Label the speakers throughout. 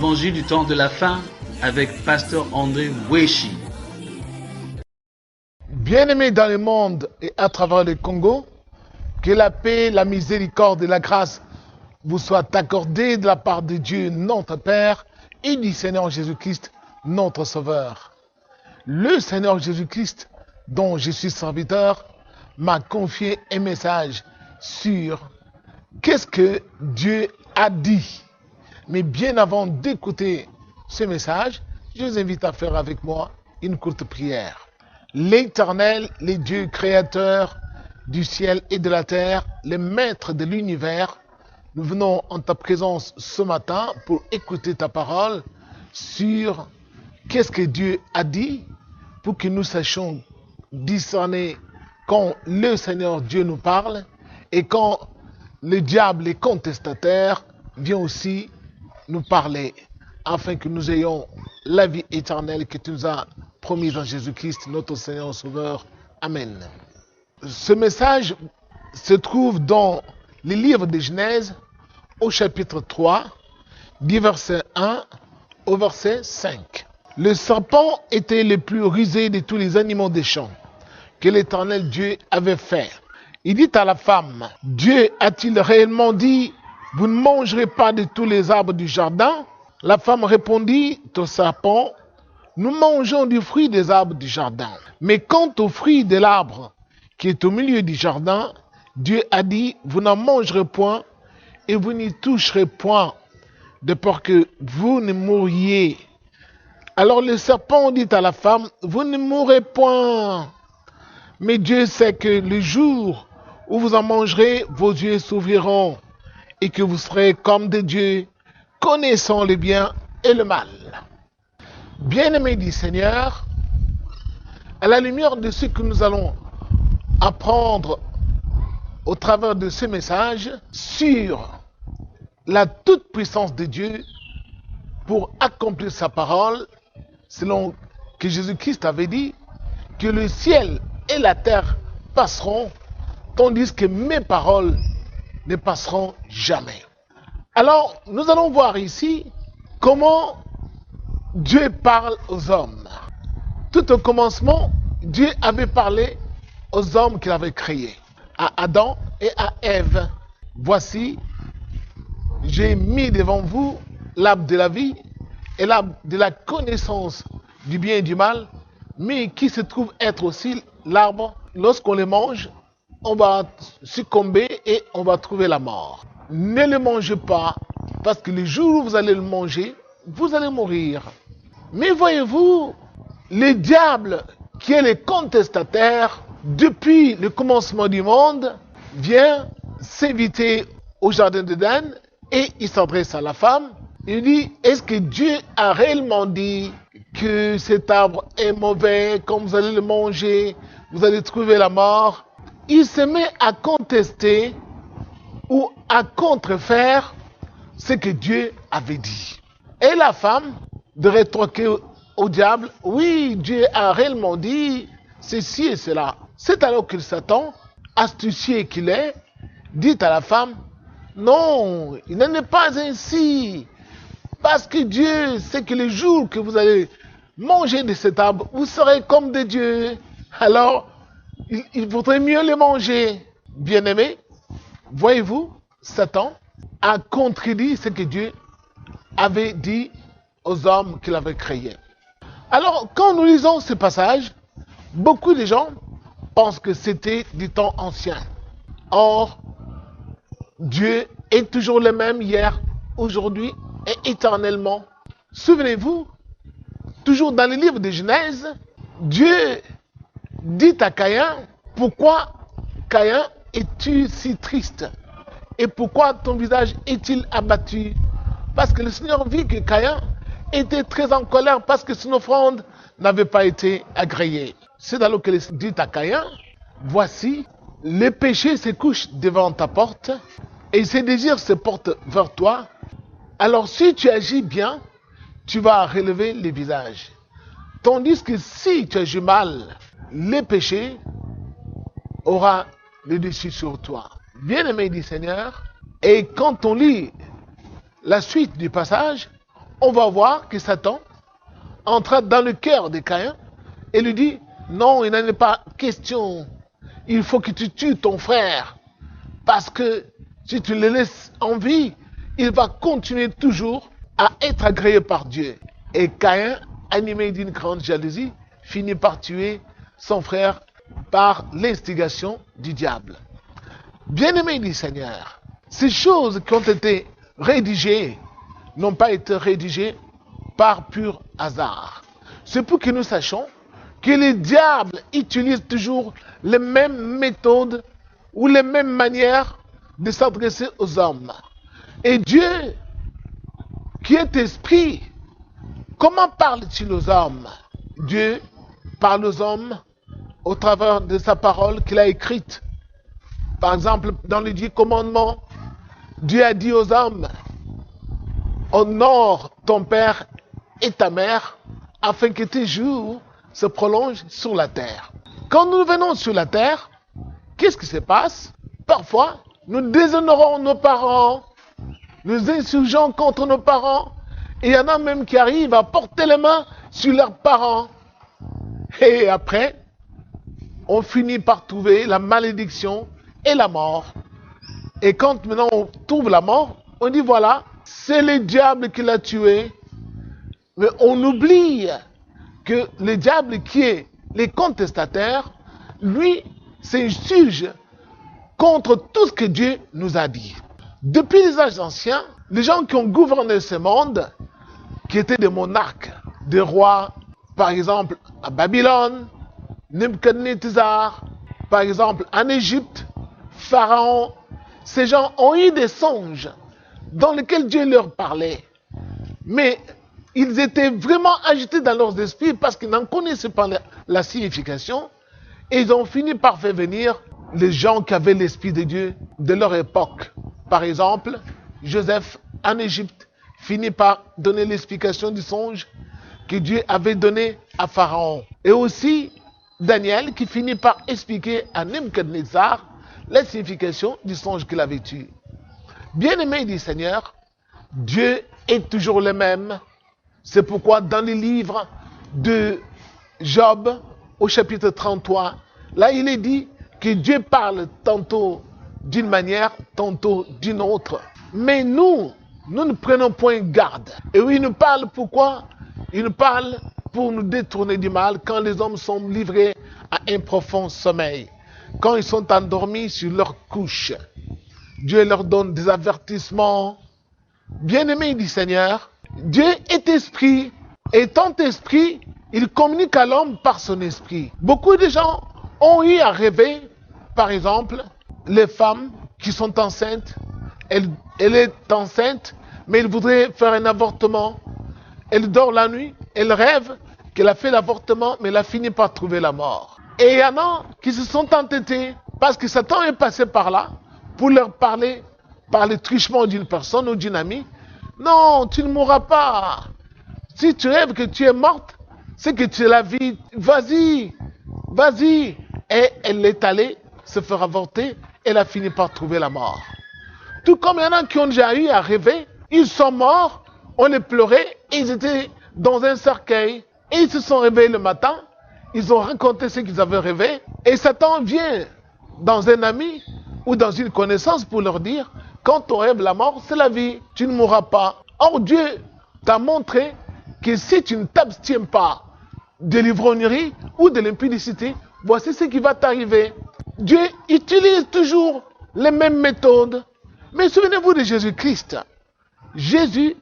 Speaker 1: l'évangile du temps de la fin avec Pasteur André Weshi.
Speaker 2: Bien-aimés dans le monde et à travers le Congo, que la paix, la miséricorde et la grâce vous soient accordées de la part de Dieu, notre Père, et du Seigneur Jésus-Christ, notre Sauveur. Le Seigneur Jésus-Christ, dont je suis serviteur, m'a confié un message sur qu'est-ce que Dieu a dit. Mais bien avant d'écouter ce message, je vous invite à faire avec moi une courte prière. L'Éternel, le Dieu créateur du ciel et de la terre, le maître de l'univers, nous venons en ta présence ce matin pour écouter ta parole sur qu'est-ce que Dieu a dit, pour que nous sachions discerner quand le Seigneur Dieu nous parle et quand le diable et contestataire vient aussi nous parler, afin que nous ayons la vie éternelle que tu nous as promise en Jésus-Christ, notre Seigneur Sauveur. Amen. Ce message se trouve dans le livre de Genèse, au chapitre 3, du verset 1 au verset 5. Le serpent était le plus rusé de tous les animaux des champs que l'Éternel Dieu avait fait. Il dit à la femme, Dieu a-t-il réellement dit, vous ne mangerez pas de tous les arbres du jardin? La femme répondit au serpent, nous mangeons du fruit des arbres du jardin. Mais quant au fruit de l'arbre qui est au milieu du jardin, Dieu a dit, vous n'en mangerez point et vous n'y toucherez point, de peur que vous ne mouriez. Alors le serpent dit à la femme, vous ne mourrez point. Mais Dieu sait que le jour où vous en mangerez, vos yeux s'ouvriront et que vous serez comme des dieux, connaissant le bien et le mal. Bien-aimés du Seigneur, à la lumière de ce que nous allons apprendre au travers de ce message sur la toute-puissance de Dieu pour accomplir sa parole, selon que Jésus-Christ avait dit que le ciel et la terre passeront, tandis que mes paroles ne passeront jamais. Alors, nous allons voir ici comment Dieu parle aux hommes. Tout au commencement, Dieu avait parlé aux hommes qu'il avait créés, à Adam et à Ève. Voici, j'ai mis devant vous l'arbre de la vie et l'arbre de la connaissance du bien et du mal, mais qui se trouve être aussi l'arbre, lorsqu'on le mange, on va succomber et on va trouver la mort. Ne le mangez pas, parce que le jour où vous allez le manger, vous allez mourir. Mais voyez-vous, le diable, qui est le contestataire, depuis le commencement du monde, vient s'inviter au jardin d'Éden et il s'adresse à la femme. Il dit, est-ce que Dieu a réellement dit que cet arbre est mauvais, quand vous allez le manger, vous allez trouver la mort? Il se met à contester ou à contrefaire ce que Dieu avait dit. Et la femme de rétorquer au diable, oui, Dieu a réellement dit ceci et cela. C'est alors que Satan, astucieux qu'il est, dit à la femme, non, il n'en est pas ainsi. Parce que Dieu sait que le jour que vous allez manger de cet arbre, vous serez comme des dieux. Alors, il vaudrait mieux les manger. Bien-aimés, voyez-vous, Satan a contredit ce que Dieu avait dit aux hommes qu'il avait créés. Alors, quand nous lisons ce passage, beaucoup de gens pensent que c'était du temps ancien. Or, Dieu est toujours le même hier, aujourd'hui et éternellement. Souvenez-vous, toujours dans le livre de Genèse, Dieu dit à Caïn, pourquoi Caïn es-tu si triste? Et pourquoi ton visage est-il abattu? Parce que le Seigneur vit que Caïn était très en colère parce que son offrande n'avait pas été agréée. C'est alors qu'il dit à Caïn, voici, le péché se couche devant ta porte et ses désirs se portent vers toi. Alors si tu agis bien, tu vas relever le visage. Tandis que si tu agis mal, le péché aura le dessus sur toi. Bien-aimé du Seigneur, et quand on lit la suite du passage, on va voir que Satan entra dans le cœur de Caïn et lui dit, non, il n'en est pas question. Il faut que tu tues ton frère. Parce que si tu le laisses en vie, il va continuer toujours à être agréé par Dieu. Et Caïn, animé d'une grande jalousie, finit par tuer son frère par l'instigation du diable. Bien-aimés du Seigneur, ces choses qui ont été rédigées n'ont pas été rédigées par pur hasard. C'est pour que nous sachions que le diable utilise toujours les mêmes méthodes ou les mêmes manières de s'adresser aux hommes. Et Dieu, qui est esprit, comment parle-t-il aux hommes? Dieu parle aux hommes au travers de sa parole qu'il a écrite. Par exemple, dans les 10 commandements, Dieu a dit aux hommes, honore ton père et ta mère, afin que tes jours se prolongent sur la terre. Quand nous venons sur la terre, qu'est-ce qui se passe? Parfois, nous déshonorons nos parents, nous insurgeons contre nos parents, et il y en a même qui arrivent à porter les mains sur leurs parents. Et après, on finit par trouver la malédiction et la mort. Et quand maintenant on trouve la mort, on dit voilà, c'est le diable qui l'a tué. Mais on oublie que le diable qui est le contestataire, lui, s'insurge contre tout ce que Dieu nous a dit. Depuis les âges anciens, les gens qui ont gouverné ce monde, qui étaient des monarques, des rois, par exemple à Babylone, Nebuchadnezzar, par exemple en Égypte, Pharaon, ces gens ont eu des songes dans lesquels Dieu leur parlait. Mais ils étaient vraiment agités dans leurs esprits parce qu'ils n'en connaissaient pas la signification. Et ils ont fini par faire venir les gens qui avaient l'esprit de Dieu de leur époque. Par exemple, Joseph en Égypte finit par donner l'explication du songe que Dieu avait donné à Pharaon. Et aussi Daniel qui finit par expliquer à Nebuchadnezzar la signification du songe qu'il avait eu. Bien-aimés du Seigneur, Dieu est toujours le même. C'est pourquoi dans le livre de Job, au chapitre 33, là il est dit que Dieu parle tantôt d'une manière, tantôt d'une autre. Mais nous ne prenons point garde. Et oui, il nous parle pourquoi? Il nous parle pour nous détourner du mal quand les hommes sont livrés à un profond sommeil. Quand ils sont endormis sur leur couche. Dieu leur donne des avertissements. Bien-aimés du Seigneur, Dieu est esprit. Étant esprit, il communique à l'homme par son esprit. Beaucoup de gens ont eu à rêver, par exemple, les femmes qui sont enceintes. Elle est enceinte, mais elle voudrait faire un avortement. Elle dort la nuit, elle rêve qu'elle a fait l'avortement, mais elle a fini par trouver la mort. Et il y en a qui se sont entêtés parce que Satan est passé par là pour leur parler par le truchement d'une personne ou d'une amie. Non, tu ne mourras pas. Si tu rêves que tu es morte, c'est que tu es la vie. Vas-y, vas-y. Et elle est allée se faire avorter. Elle a fini par trouver la mort. Tout comme il y en a qui ont déjà eu à rêver, ils sont morts, on les pleurait, et ils étaient dans un cercueil. Et ils se sont réveillés le matin, ils ont raconté ce qu'ils avaient rêvé. Et Satan vient dans un ami ou dans une connaissance pour leur dire, quand on rêve la mort, c'est la vie, tu ne mourras pas. Or Dieu t'a montré que si tu ne t'abstiens pas de l'ivrognerie ou de l'impudicité, voici ce qui va t'arriver. Dieu utilise toujours les mêmes méthodes. Mais souvenez-vous de Jésus-Christ. Jésus,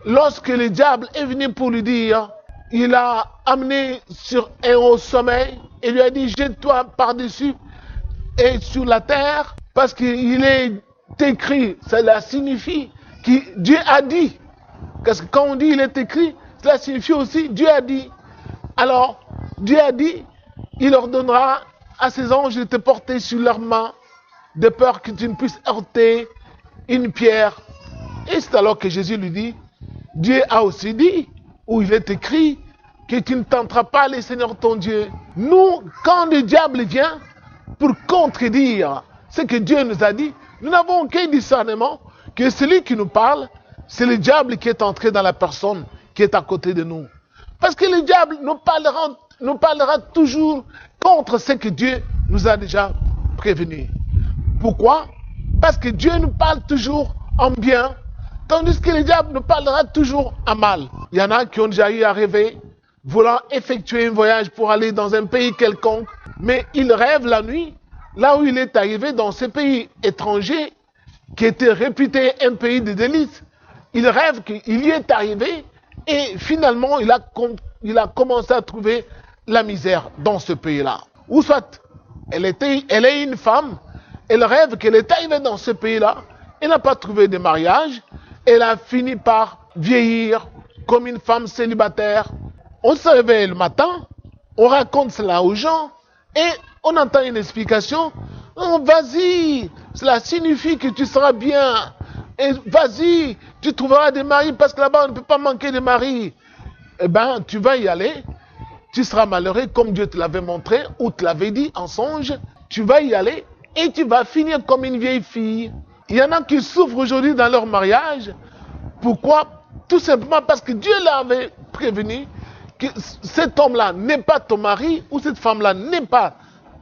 Speaker 2: lorsque le diable est venu pour lui dire, il a amené sur un haut sommeil et lui a dit, jette-toi par-dessus et sur la terre, parce qu'il est écrit, cela signifie que Dieu a dit. Parce que quand on dit il est écrit, cela signifie aussi Dieu a dit. Alors, Dieu a dit, il ordonnera à ses anges de te porter sur leurs mains, de peur que tu ne puisses heurter une pierre. Et c'est alors que Jésus lui dit, Dieu a aussi dit, où il est écrit, que tu ne tenteras pas le Seigneur ton Dieu. Nous, quand le diable vient pour contredire ce que Dieu nous a dit, nous n'avons aucun discernement que celui qui nous parle c'est le diable qui est entré dans la personne qui est à côté de nous. Parce que le diable nous parlera toujours contre ce que Dieu nous a déjà prévenu. Pourquoi? Parce que Dieu nous parle toujours en bien, tandis que le diable nous parlera toujours en mal. Il y en a qui ont déjà eu à rêver, voulant effectuer un voyage pour aller dans un pays quelconque, mais il rêve la nuit, là où il est arrivé dans ce pays étranger, qui était réputé un pays de délices. Il rêve qu'il y est arrivé et finalement il a commencé à trouver la misère dans ce pays-là. Ou soit elle est une femme, elle rêve qu'elle est arrivée dans ce pays-là, elle n'a pas trouvé de mariage, elle a fini par vieillir comme une femme célibataire. On se réveille le matin, on raconte cela aux gens et on entend une explication. Oh, vas-y, cela signifie que tu seras bien. Et vas-y, tu trouveras des maris parce que là-bas on ne peut pas manquer de maris. Eh bien, tu vas y aller. Tu seras malheureux comme Dieu te l'avait montré ou te l'avait dit en songe. Tu vas y aller et tu vas finir comme une vieille fille. Il y en a qui souffrent aujourd'hui dans leur mariage. Pourquoi? Tout simplement parce que Dieu l'avait prévenu que cet homme-là n'est pas ton mari ou cette femme-là n'est pas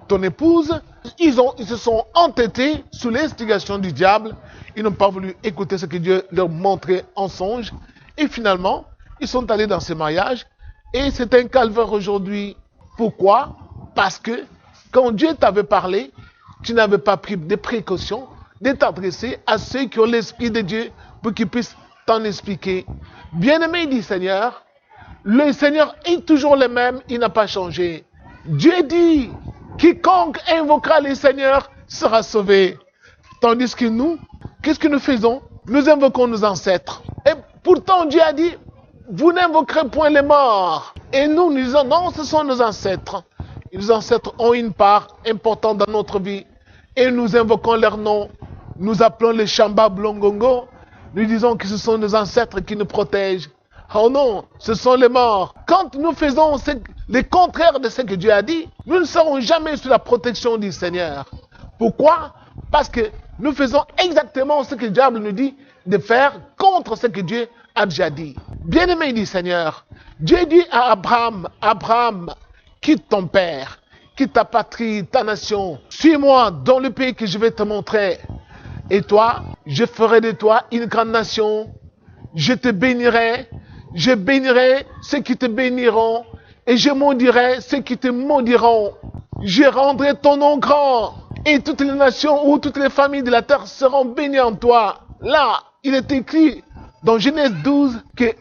Speaker 2: ton épouse. Ils se sont entêtés sous l'instigation du diable. Ils n'ont pas voulu écouter ce que Dieu leur montrait en songe. Et finalement, ils sont allés dans ce mariage. Et c'est un calvaire aujourd'hui. Pourquoi? Parce que quand Dieu t'avait parlé, tu n'avais pas pris des précautions de t'adresser à ceux qui ont l'Esprit de Dieu pour qu'ils puissent t'en expliquer. Bien-aimé du Seigneur, le Seigneur est toujours le même, il n'a pas changé. Dieu dit, quiconque invoquera le Seigneur sera sauvé. Tandis que nous, qu'est-ce que nous faisons? Nous invoquons nos ancêtres. Et pourtant Dieu a dit, vous n'invoquerez point les morts. Et nous disons, non, ce sont nos ancêtres. Et nos ancêtres ont une part importante dans notre vie. Et nous invoquons leur nom. Nous appelons les Shamba Blongongo. Nous disons que ce sont nos ancêtres qui nous protègent. Oh non, ce sont les morts. Quand nous faisons le contraire de ce que Dieu a dit, nous ne serons jamais sous la protection du Seigneur. Pourquoi? Parce que nous faisons exactement ce que le diable nous dit de faire contre ce que Dieu a déjà dit. Bien-aimé du Seigneur, Dieu dit à Abraham, Abraham, quitte ton père, quitte ta patrie, ta nation, suis-moi dans le pays que je vais te montrer. Et toi, je ferai de toi une grande nation, je te bénirai, je bénirai ceux qui te béniront, et je maudirai ceux qui te maudiront. Je rendrai ton nom grand, et toutes les nations ou toutes les familles de la terre seront bénies en toi. Là, il est écrit dans Genèse 12 que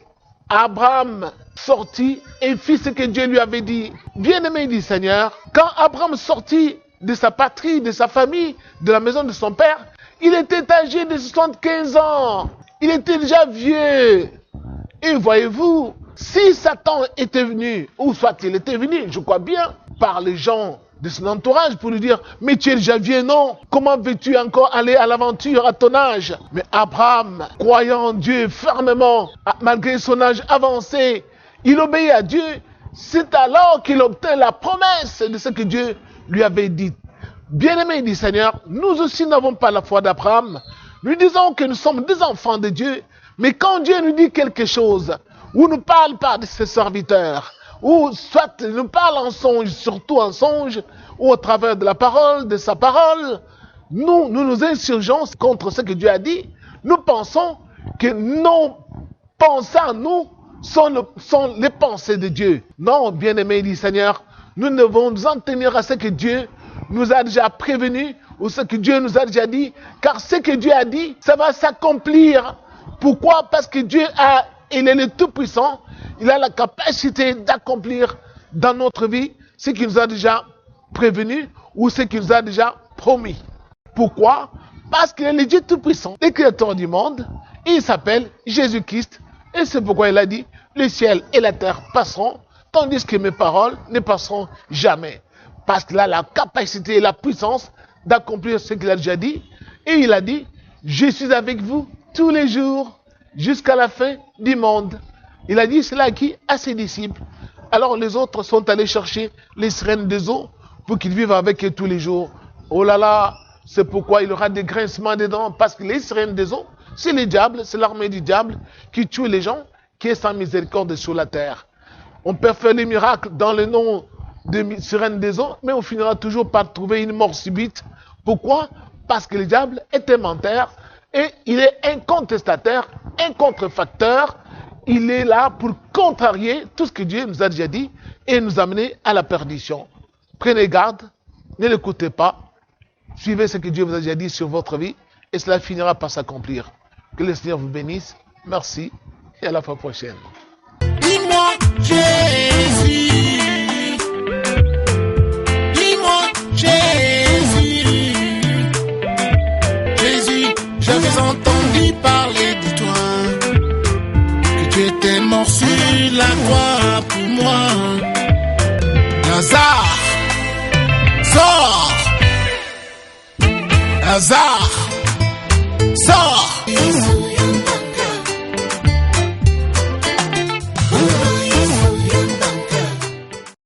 Speaker 2: Abraham sortit et fit ce que Dieu lui avait dit. Bien-aimé du Seigneur, quand Abraham sortit de sa patrie, de sa famille, de la maison de son père, il était âgé de 75 ans. Il était déjà vieux. Et voyez-vous, si Satan était venu, ou soit il était venu, je crois bien, par les gens de son entourage pour lui dire, mais tu es déjà vieux, non? Comment veux-tu encore aller à l'aventure à ton âge? Mais Abraham, croyant en Dieu fermement, malgré son âge avancé, il obéit à Dieu. C'est alors qu'il obtint la promesse de ce que Dieu lui avait dit. Bien-aimés du Seigneur, nous aussi n'avons pas la foi d'Abraham. Nous disons que nous sommes des enfants de Dieu, mais quand Dieu nous dit quelque chose, ou nous parle par ses serviteurs, ou soit nous parle en songe, surtout en songe, ou au travers de la parole, de sa parole, nous nous insurgeons contre ce que Dieu a dit. Nous pensons que nos pensées à nous sont les pensées de Dieu. Non, bien-aimés du Seigneur, nous devons nous en tenir à ce que Dieu nous a déjà prévenu, ou ce que Dieu nous a déjà dit, car ce que Dieu a dit, ça va s'accomplir. Pourquoi? Parce que Dieu il est le Tout-Puissant, il a la capacité d'accomplir dans notre vie ce qu'il nous a déjà prévenu ou ce qu'il nous a déjà promis. Pourquoi? Parce qu'il est le Dieu Tout-Puissant, le Créateur du monde, et il s'appelle Jésus-Christ. Et c'est pourquoi il a dit, le ciel et la terre passeront, tandis que mes paroles ne passeront jamais. Parce qu'il a la capacité et la puissance d'accomplir ce qu'il a déjà dit. Et il a dit, je suis avec vous tous les jours, jusqu'à la fin du monde. Il a dit cela à qui? À ses disciples. Alors les autres sont allés chercher les sirènes des eaux pour qu'ils vivent avec eux tous les jours. Oh là là, c'est pourquoi il y aura des grincements des dents, parce que les sirènes des eaux, C'est le diable, c'est l'armée du diable qui tue les gens, qui est sans miséricorde sur la terre. On peut faire les miracles dans le nom de sirène des eaux, mais on finira toujours par trouver une mort subite. Pourquoi? Parce que le diable est un menteur et il est un contestataire, un contrefacteur. Il est là pour contrarier tout ce que Dieu nous a déjà dit et nous amener à la perdition. Prenez garde, ne l'écoutez pas, suivez ce que Dieu vous a déjà dit sur votre vie et cela finira par s'accomplir. Que le Seigneur vous bénisse. Merci et à la fois prochaine.
Speaker 3: Dis-moi, Jésus. Dis-moi, Jésus. Jésus, j'avais entendu parler de toi, que tu étais mort sur la croix pour moi. Lazare, sors. Lazare.